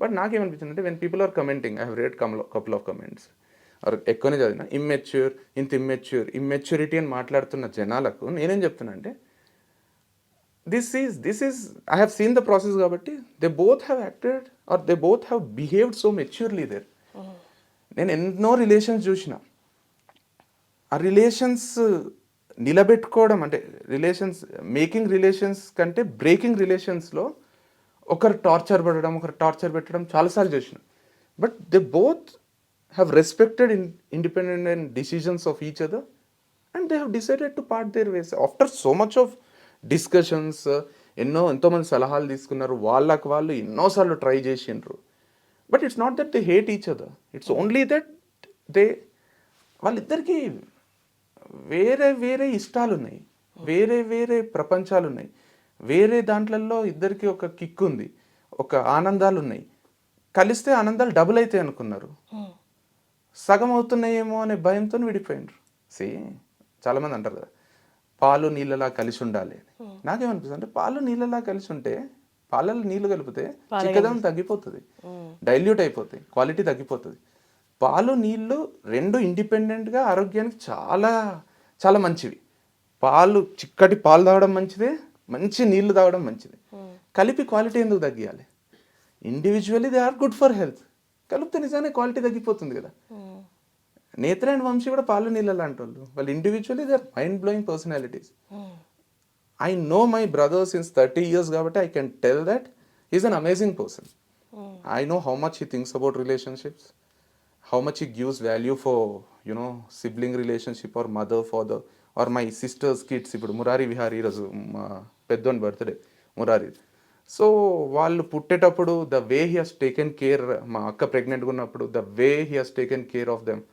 But నాకేమనిపించింది అంటే when people are commenting, I have read couple of comments or ఎక్కువనే చదివిన, ఇమ్మెచ్యూరిటీ అని మాట్లాడుతున్న జనాలకు నేనేం చెప్తున్నా అంటే this is I have seen the process కాబట్టి they both have acted or they both have behaved so maturely there. నేను ఎన్నో రిలేషన్స్ చూసిన, ఆ రిలేషన్స్ నిలబెట్టుకోవడం అంటే మేకింగ్ రిలేషన్స్ కంటే బ్రేకింగ్ రిలేషన్స్లో ఒకరు టార్చర్ పెట్టడం చాలాసార్లు చూసిన. But they both have respected independent decisions of each other and they have decided to part there ways after so much of discussions. ఎంతోమంది సలహాలు తీసుకున్నారు, వాళ్ళకు వాళ్ళు ఎన్నోసార్లు ట్రై చేసిండ్రు. But it's not that they hate each other, it's only that they వాళ్ళిద్దరికీ వేరే వేరే ఇష్టాలు ఉన్నాయి, వేరే వేరే ప్రపంచాలు ఉన్నాయి, వేరే దాంట్లలో ఇద్దరికి ఒక కిక్ ఉంది, ఒక ఆనందాలు ఉన్నాయి. కలిస్తే ఆనందాలు డబుల్ అవుతాయి అనుకున్నారు, సగం అవుతున్నాయేమో అనే భయంతో విడిపోయినరు. చాలామంది అంటారు కదా పాలు నీళ్ళలా కలిసి ఉండాలి అని. నాకేమనిపిస్తుంది అంటే పాలు నీళ్ళలా కలిసి ఉంటే, పాలలో నీళ్లు కలిపితే చిక్కదనం తగ్గిపోతుంది, డైల్యూట్ అయిపోతాయి, క్వాలిటీ తగ్గిపోతుంది. పాలు నీళ్ళు రెండు ఇండిపెండెంట్గా ఆరోగ్యానికి చాలా చాలా మంచివి. చిక్కటి పాలు తాగడం మంచిదే, మంచి నీళ్లు తాగడం మంచిది. కలిపి క్వాలిటీ ఎందుకు తగ్గియాలి? Individually they are good for health, కలిపితే నిజానే క్వాలిటీ తగ్గిపోతుంది కదా. నేత్ర అండ్ వంశీ కూడా పాలు నీళ్ళ లాంటి వాళ్ళు individually they are mind blowing personalities. I know my brother since 30 years కాబట్టి I can tell that is an amazing person. I know how much he thinks about relationships, how much he gives value for sibling relationship or mother, father or my sister's kids. ఇప్పుడు మురారి విహారీ ఈరోజు మా పెద్దోని birthday Murari. So వాళ్ళు పుట్టేటప్పుడు the way he has taken care, మా అక్క ప్రెగ్నెంట్గా ఉన్నప్పుడు the way he has taken care of them,